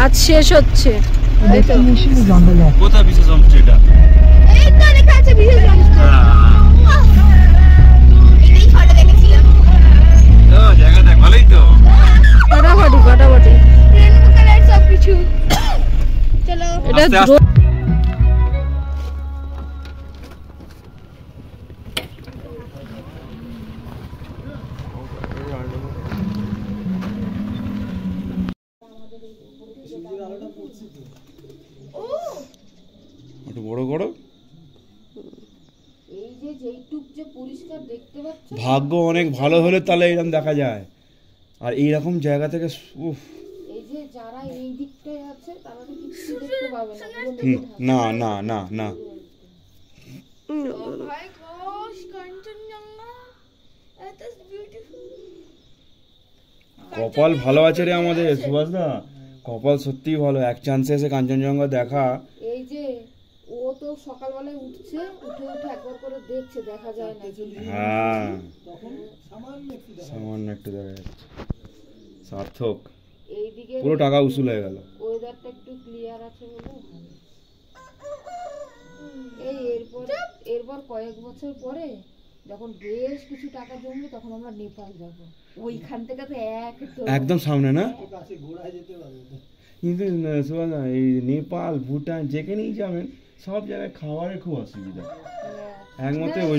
কাজ শেষ হচ্ছে। কোথায় বিশেষ হোমস্টেটা? এই তো লেখা আছে বিশেষ হোমস্টে। এটাই ফটো দেখেছিলাম। ও জায়গা দেখ ভালোই তো। ফাটাফাটি রেনবো কালার সব কিছু। চলো এটা একটু বড় করো। এই যে যেইটুক যে পরিষ্কার দেখতে পাচ্ছ, ভাগ্য অনেক ভালো হলে তাহলে এরকম দেখা যায়। আর এইরকম জায়গা থেকে উফ, এই যে যারা এই দিকটায় আছে তারা তো কিছু দেখতে পাবে না না না না। মাই গশ, কাঞ্চনজঙ্ঘা এত বিউটিফুল। কপাল ভালো আছে রে আমাদের সুভাষ দা, কপাল সত্যি ভালো। এক চান্সে এসে কাঞ্চনজঙ্ঘা দেখা। এই যে ও তো সকালবেলায় উঠছে, উঠে একবার করে দেখছে, দেখা যায় না। হ্যাঁ সামান্য একটু দেখা যাচ্ছে, সার্থক। এইদিকে পুরো টাকা উসুল হয়ে গেল। ওয়েদারটা একটু ক্লিয়ার আছে বলে এই এরপর কয়েক বছর পরে যখন বেশ কিছু টাকা জমবে তখন আমরা নেপাল যাব। ওইখান থেকে তো একদম সামনে না, কিন্তু সুভাষ দা এই নেপাল ভুটান যেখানেই যাবেন সব জায়গায় খাবারের খুব অসুবিধা। একমাত্র ওই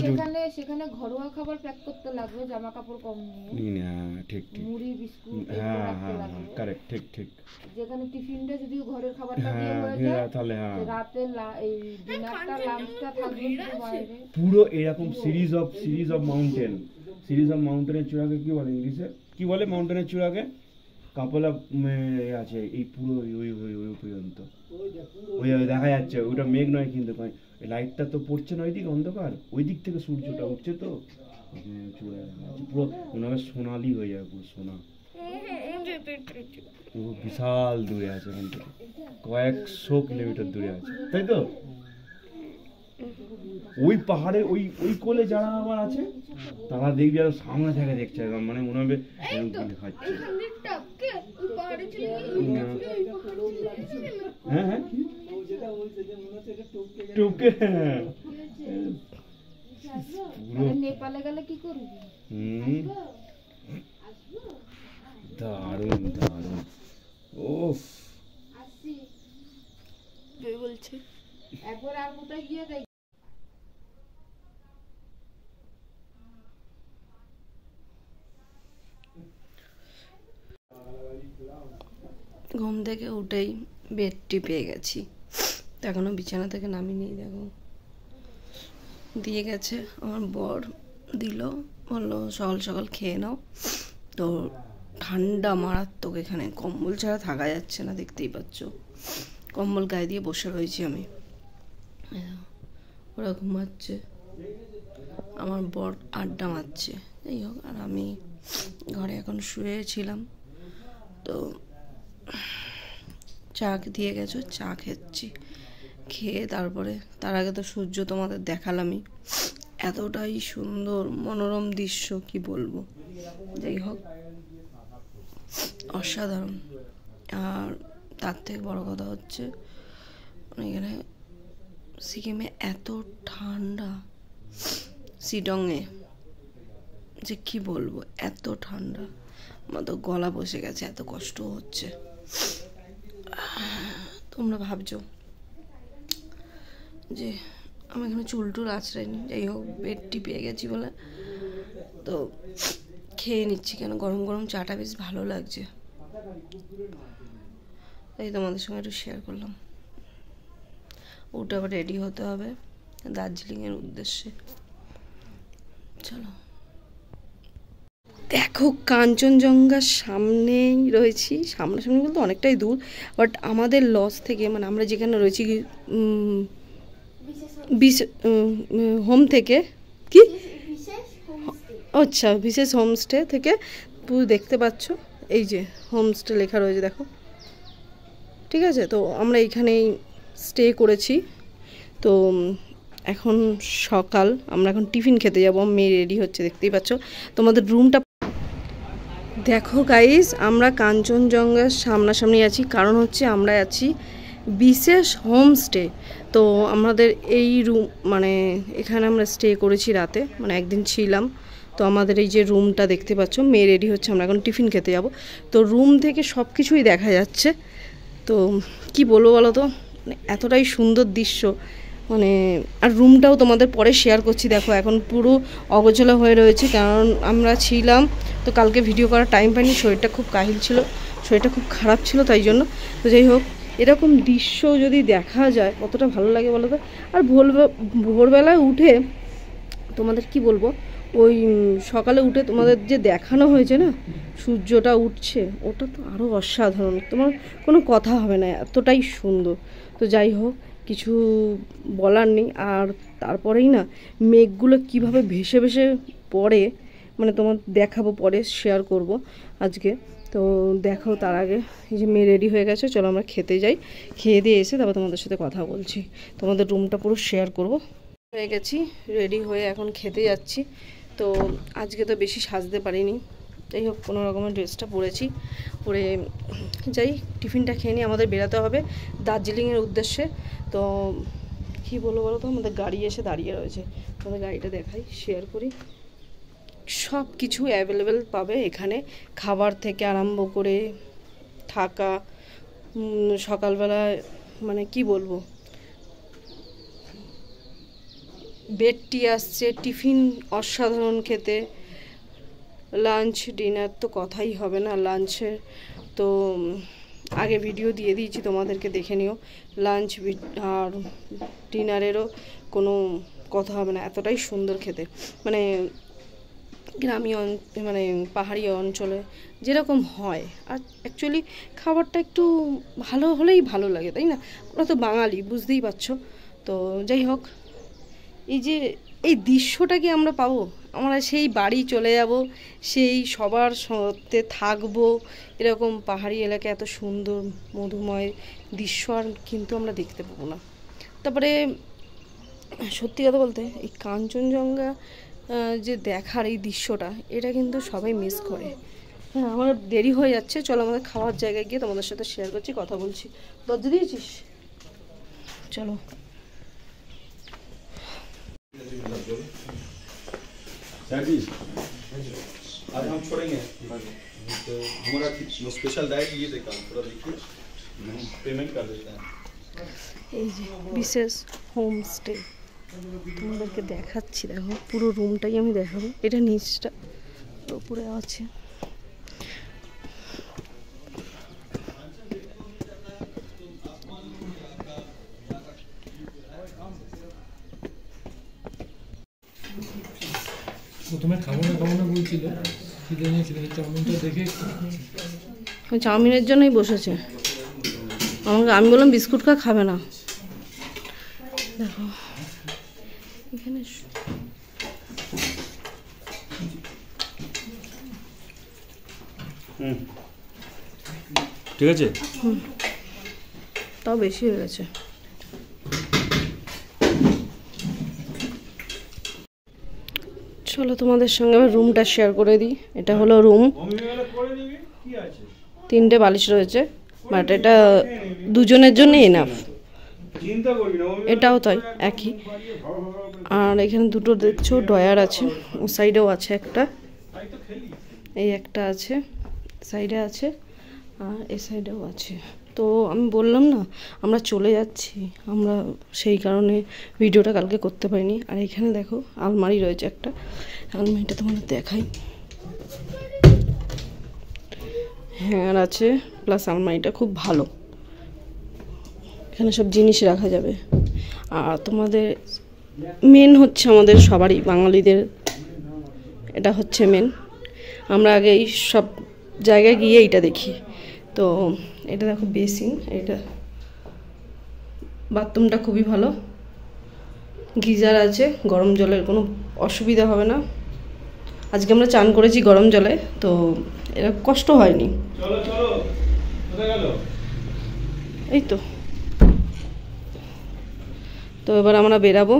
সেখানে ঘরোয়া খাবার প্যাক করতে লাগবে, জামা কাপড় কম নিয়ে। হ্যাঁ ঠিক ঠিক, মুড়ি বিস্কুট হ্যাঁ হ্যাঁ কারেক্ট, ঠিক ঠিক। যেখানে টিফিনটা যদি ঘরের খাবারটা দিয়ে হয়ে যায় তাহলে রাতে এই ডিনারটা লাঞ্চটা থাকবে বাইরে। পুরো এরকম সিরিজ অফ মাউন্টেনের চূড়াকে কি বলে ইংলিশে, কি বলে মাউন্টেনের চূড়াকে? কাপল অফ আছে এই পুরো ওই পর্যন্ত ওই দেখা যাচ্ছে। ওইটা মেঘ নয় কিন্তু, লাইটটা তো পড়ছে না ওইদিকে, অন্ধকার ওই দিক থেকে সূর্যটা উঠছে তো পুরো মনে হয় সোনালি হয়ে যাবে, পুরো সোনা। পুরো বিশাল দূরে আছে, এখান থেকে কয়েকশো কিলোমিটার দূরে আছে, তাই তো? ওই পাহাড়ে ওই কোলে যারা আমার আছে তারা দেখবি আর সামনে থেকে দেখছে, মানে মনে হবে হ্যাঁ হ্যাঁ টুকে। নেপালে গেলে কি করবি? দারুণ দারুণ। ওফ বলছে একবার আর কোথায় গিয়ে দেখ। ঘুম থেকে উঠেই বেডটি পেয়ে গেছি, এখনো বিছানা থেকে নামিনি। দেখো দিয়ে গেছে আমার বর, দিল, বললো সকাল সকাল খেয়ে নাও। তো ঠান্ডা মারাত্মক, এখানে কম্বল ছাড়া থাকা যাচ্ছে না, দেখতেই পাচ্ছ। কম্বল গায়ে দিয়ে বসে রয়েছি আমি, ওরা ঘুমাচ্ছে, আমার বর আড্ডা মারছে। যাই হোক, আর আমি ঘরে এখন শুয়েছিলাম। তো চা দিয়ে গেছো, চা খেয়েছি। খেয়ে তারপরে তার আগে তো সূর্য তোমাদের দেখালামই, এতটাই সুন্দর মনোরম দৃশ্য কি বলবো। যাই হোক, অসাধারণ। আর তার থেকে বড় কথা হচ্ছে এখানে সিকিমে এত ঠান্ডা, শিলংয়ে যে কি বলবো, এত ঠান্ডা, আমার তো গলা বসে গেছে, এত কষ্ট হচ্ছে। তোমরা ভাবছো যে আমি এখানে চুলটুল আঁচড়াইনি। যাই হোক, বেডটি পেয়ে গেছি বলে তো খেয়ে নিচ্ছি, কেন গরম গরম চাটা বেশ ভালো লাগছে, তাই তোমাদের সঙ্গে একটু শেয়ার করলাম। উঠে আবার রেডি হতে হবে দার্জিলিংয়ের উদ্দেশ্যে। চলো, দেখো কাঞ্চনজঙ্ঘার সামনেই রয়েছি, সামনাসামনি বলতে অনেকটাই দূর, বাট আমাদের লজ থেকে, মানে আমরা যেখানে রয়েছি হোম থেকে, কি আচ্ছা বিশেষ হোমস্টে থেকে পুরো দেখতে পাচ্ছ, এই যে হোমস্টে লেখা রয়েছে দেখো, ঠিক আছে? তো আমরা এইখানেই স্টে করেছি। তো এখন সকাল, আমরা এখন টিফিন খেতে যাবো, মেয়ে রেডি হচ্ছে, দেখতেই পাচ্ছ। তোমাদের রুমটা দেখো গাইস, আমরা কাঞ্চনজঙ্ঘার সামনাসামনি আছি, কারণ হচ্ছে আমরা আছি বিশেষ হোমস্টে। তো আমাদের এই রুম মানে এখানে আমরা স্টে করেছি রাতে, মানে একদিন ছিলাম। তো আমাদের এই যে রুমটা দেখতে পাচ্ছ, মেয়ে রেডি হচ্ছে, আমরা এখন টিফিন খেতে যাব। তো রুম থেকে সব কিছুই দেখা যাচ্ছে। তো কি বলবো বলো তো, মানে এতটাই সুন্দর দৃশ্য, মানে আর রুমটাও তোমাদের পরে শেয়ার করছি। দেখো এখন পুরো অগোছালো হয়ে রয়েছে, কারণ আমরা ছিলাম তো কালকে ভিডিও করার টাইম পাইনি, শরীরটা খুব কাহিল ছিল, শরীরটা খুব খারাপ ছিল, তাই জন্য। তো যাই হোক, এরকম দৃশ্য যদি দেখা যায় কতটা ভালো লাগে বলো তো। আর ভোরবেলায় উঠে তোমাদের কি বলবো, ওই সকালে উঠে তোমাদের যে দেখানো হয়েছে না, সূর্যটা উঠছে, ওটা তো আরও অসাধারণ, তোমার কোনো কথা হবে না, এতটাই সুন্দর। তো যাই হোক, কিছু বলার নেই। আর তারপরেই না মেঘগুলো কিভাবে ভেসে ভেসে পড়ে, মানে তোমার দেখাবো, পরে শেয়ার করব আজকে। তো দেখো, তার আগে এই যে মেয়ে রেডি হয়ে গেছে, চলো আমরা খেতে যাই, খেয়ে দিয়ে এসে তারপর তোমাদের সাথে কথা বলছি, তোমাদের রুমটা পুরো শেয়ার করব। হয়ে গেছি, রেডি হয়ে এখন খেতে যাচ্ছি। তো আজকে তো বেশি সাজতে পারিনি, যাই হোক কোনো রকমের ড্রেসটা পরেছি, পরে যাই টিফিনটা খেয়ে নিয়ে আমাদের বেরাতে হবে দার্জিলিংয়ের উদ্দেশ্যে। তো কি বলবো বলো তো, আমাদের গাড়ি এসে দাঁড়িয়ে রয়েছে, আমাদের গাড়িটা দেখাই, শেয়ার করি। সব কিছু অ্যাভেলেবেল পাবে এখানে, খাবার থেকে আরম্ভ করে থাকা, সকালবেলায় মানে কি বলবো, বেডটি আসছে, টিফিন অসাধারণ খেতে, লাঞ্চ ডিনার তো কথাই হবে না। লাঞ্চের তো আগে ভিডিও দিয়ে দিয়েছি, তোমাদেরকে দেখে নিও। লাঞ্চ আর ডিনারেরও কোনো কথা হবে না, এতটাই সুন্দর খেতে, মানে গ্রামীণ মানে পাহাড়ি অঞ্চলে যেরকম হয়। আর অ্যাকচুয়ালি খাবারটা একটু ভালো হলেই ভালো লাগে, তাই না? আমরা তো বাঙালি, বুঝতেই পারছো। তো যাই হোক, এই যে এই দৃশ্যটা কি আমরা পাবো? আমরা সেই বাড়ি চলে যাব, সেই সবার সাথে থাকবো, এরকম পাহাড়ি এলাকা এত সুন্দর মধুময় দৃশ্য আর কিন্তু আমরা দেখতে পাবো না। তারপরে সত্যি কথা বলতে, এই কাঞ্চনজঙ্ঘা যে দেখার এই দৃশ্যটা, এটা কিন্তু সবাই মিস করে। হ্যাঁ, আমার দেরি হয়ে যাচ্ছে, চলো আমাদের খাওয়ার জায়গায় গিয়ে তোমাদের সাথে শেয়ার করছি, কথা বলছি। দরজা দিয়েছিস? চলো। आज हम छोड़ेंगे तो हमारा स्पेशल डाइट ये देखा, थोड़ा देखिए, पेमेंट कर देते हैं। এই যে বিশেষ হোমস্টে তোমাদেরকে দেখাচ্ছি, দেখো পুরো রুমটাই আমি দেখাবো। এটা নিচটা উপরে আছে, প্রথমে খাবো না বলছিল, খিদে নিয়েছিল, চাউমিনটা দেখে ওই চাউমিনের জন্যই বসেছে। আমি বললাম বিস্কুট খাবে না। দেখো এখানে ঠিক আছে, তাও বেশি হয়ে গেছে। চলো তোমাদের সঙ্গে আবার রুমটা শেয়ার করে দিই। এটা হলো রুম, 3টে বালিশ রয়েছে, বাট এটা দুজনের জন্য এনাফ। এটাও তাই একই। আর এখানে দুটো দেখছো ড্রয়ার আছে, ও সাইডেও আছে একটা, এই একটা আছে, সাইডে আছে, আর এই সাইডেও আছে। তো আমি বললাম না আমরা চলে যাচ্ছি, আমরা সেই কারণে ভিডিওটা কালকে করতে পারিনি। আর এখানে দেখো আলমারি রয়েছে একটা, আলমারিটা তোমাদের দেখাই, হ্যাঙ্গার আছে, প্লাস আলমারিটা খুব ভালো, এখানে সব জিনিস রাখা যাবে। আর তোমাদের মেন হচ্ছে আমাদের সবারই বাঙালিদের, এটা হচ্ছে মেন। আমরা আগে এই সব জায়গায় গিয়ে এইটা দেখি। তো এটা দেখো বেসিন, এটা বাথরুমটা খুবই ভালো, গিজার আছে, গরম জলের কোনো অসুবিধা হবে না। আজকে আমরা চান করেছি গরম জলে, তো এরা কষ্ট হয়নি। এই তো তো এবার আমরা বেরাবো।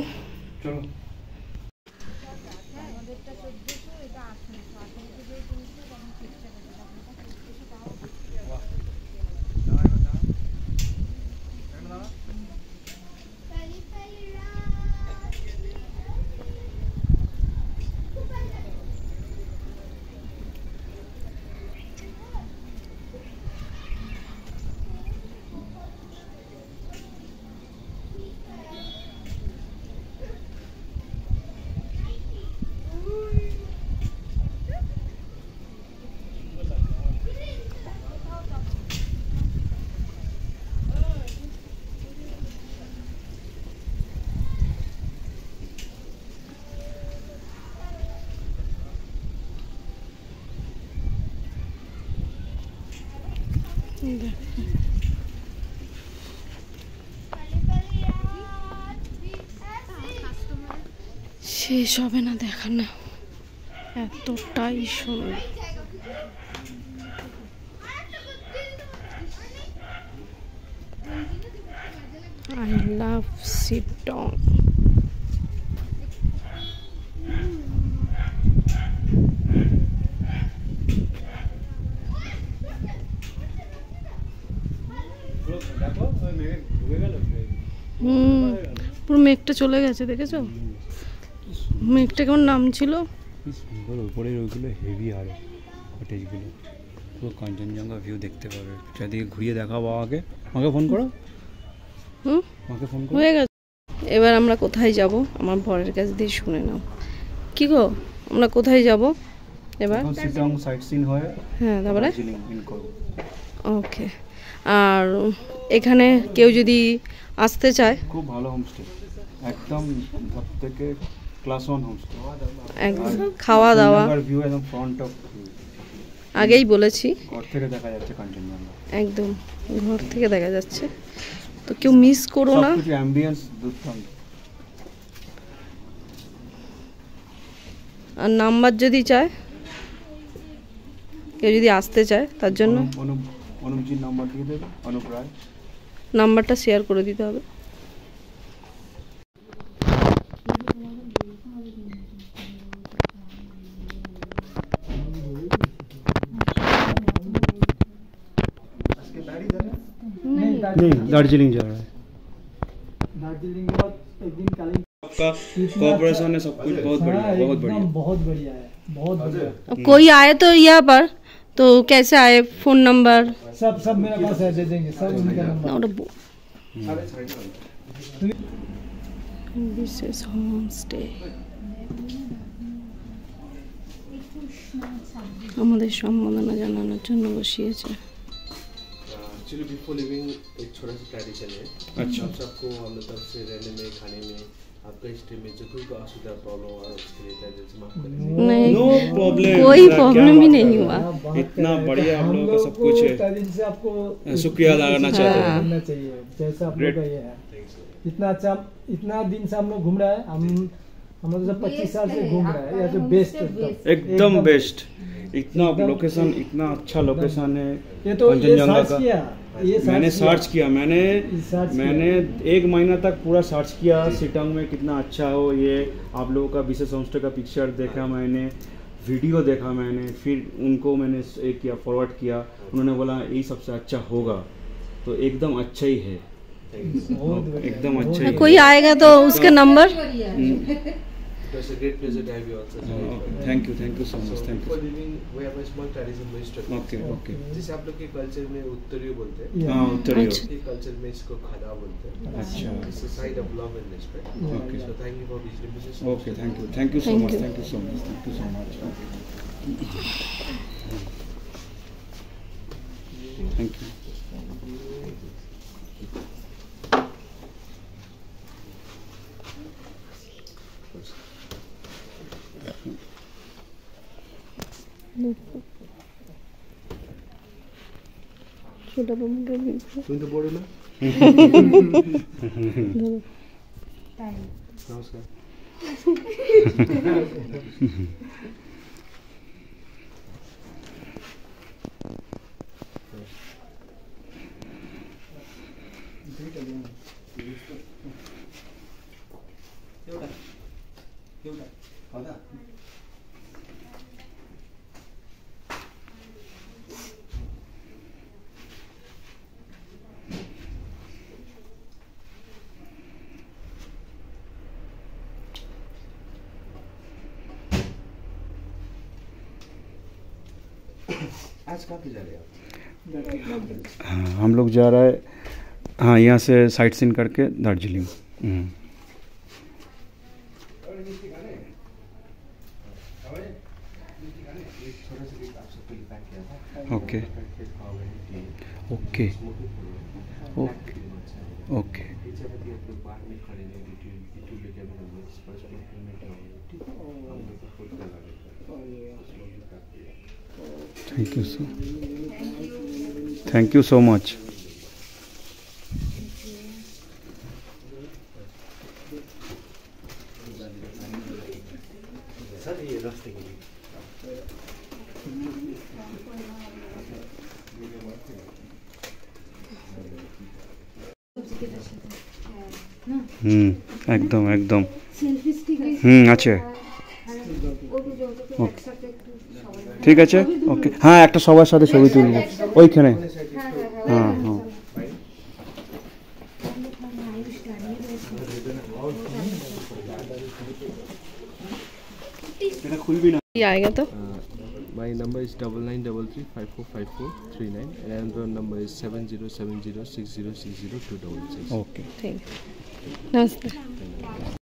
শেষ হবে না দেখানো, এতটাই সুন্দর। I love Sitong. পুরো মেঘটা চলে গেছে, দেখেছো মেঘটা কেমন নামছিল। উপরের ওইগুলো হেভি আরো কটেজগুলো, পুরো কাঞ্চনজঙ্ঘা ভিউ দেখতে পাবে। চারদিকে ঘুরিয়ে দেখাবো। আগে আমাকে ফোন করো, আমাকে ফোন করো। হয়ে গেছে। এবার আমরা কোথায় যাব আমার বরের কাছ দিয়ে শুনে নাও। কি গো আমরা কোথায় যাব এবার? সিটং সাইট সিন হয়, হ্যাঁ তারপরে দার্জিলিং ইন করব। ওকে। আর এখানে কেউ যদি আসতে চায়, খুব ভালো হোমস্টে, একদম সবথেকে ক্লাস 1 হোমস্টে। একদম খাওয়া দাওয়া ভিউ একদম ফ্রন্ট অফ, আগেই বলেছি ঘর থেকে দেখা যাচ্ছে কাঞ্চনজঙ্ঘা, একদম ঘর থেকে দেখা যাচ্ছে। তো কেউ মিস করো না। সবকিছু অ্যাম্বিয়েন্স দুর্দান্ত। আর নাম্বার যদি চায়, কেউ যদি আসতে চায় তার জন্য অনুপজির নাম্বার দিয়ে দেবে, অনুপ রায়। নাম্বারটা শেয়ার করে দিতে হবে। नहीं, दार्जिलिंग जा रहा है। दार्जिलिंग के बाद एक दिन कालिंग आपका कोऑपरेशन है, सब कुछ बहुत बढ़िया, बहुत बढ़िया। बहुत बढ़िया है, बहुत बढ़िया। अब कोई आए तो यहाँ पर तो कैसे आए, फोन नंबर सब मेरे पास है, दे देंगे सब उनका नंबर। বিশেষ হোমস্টে আমাদের সম্মাননা জানানোর জন্য বসিয়েছে। एक्चुअली बिफोर लिविंग एक छोटा सा ट्रेडिशन है। अच्छा। हम सबको हम लोग तरफ से रहने में, खाने में, आपका स्टे में जो कोई असुविधा प्रॉब्लम हो उसके लिए जैसे माफ करें। नहीं, नो प्रॉब्लम, कोई प्रॉब्लम ही नहीं हुआ। इतना बढ़िया आप लोगों का सब कुछ है, दिल से आपको शुक्रिया अदा करना चाहते हैं। करना चाहिए जैसा आप लोग का ये है। इतना अच्छा, इतना दिन से हम लोग घूम रहे हैं, हम लोग 25 साल से घूम रहे हैं, या तो बेस्ट एकदम बेस्ट। इतना लोकेशन, इतना अच्छा लोकेशन है ये तो ये कांचनजंगा सर्च का। किया, ये मैंने सर्च किया, मैंने सर्च मैंने 1 महीना तक पूरा सर्च किया सिटंग में कितना अच्छा हो। ये आप लोगों का विशेष होमस्टे का पिक्चर देखा मैंने, वीडियो देखा मैंने, फिर उनको मैंने एक किया, फॉरवर्ड किया, उन्होंने बोला यही सबसे अच्छा होगा, तो एकदम अच्छा ही है, एकदम अच्छा ही है। कोई आएगा तो उसके number. It was a great pleasure to have you also. Thank you so much, thank Before you. living we have a small tradition based on okay okay. जिसे आप लोग के कल्चर में उत्तरीय बोलते हैं, हाँ उत्तरी हो। के कल्चर में इसको खादा बोलते हैं। अच्छा It's a side of love and respect. Okay So thank you for visiting Mrs. Okay, thank you so Thank much, you. Thank you so much, thank you so much, thank you. छोटा bamboo भी তুমি তো বড় না? নমস্কার। आज कहाँ पे जा रहे हैं आप? हाँ हम लोग जा रहा है, हाँ यहाँ से साइट सीन करके Darjeeling. Okay okay okay okay thank you sir. Thank you so much. Sir ये रास्ते के लिए একদম একদম সেলফি স্টিক আছে ঠিক আছে ওকে হ্যাঁ একটা সবার সাথে ছবি তুলবো ওইখানে হ্যাঁ হ্যাঁ এটা খুলবি না ये आएगा तो My number is 9933545439 and another number is 7070606026. Okay ठीक है नमस्ते।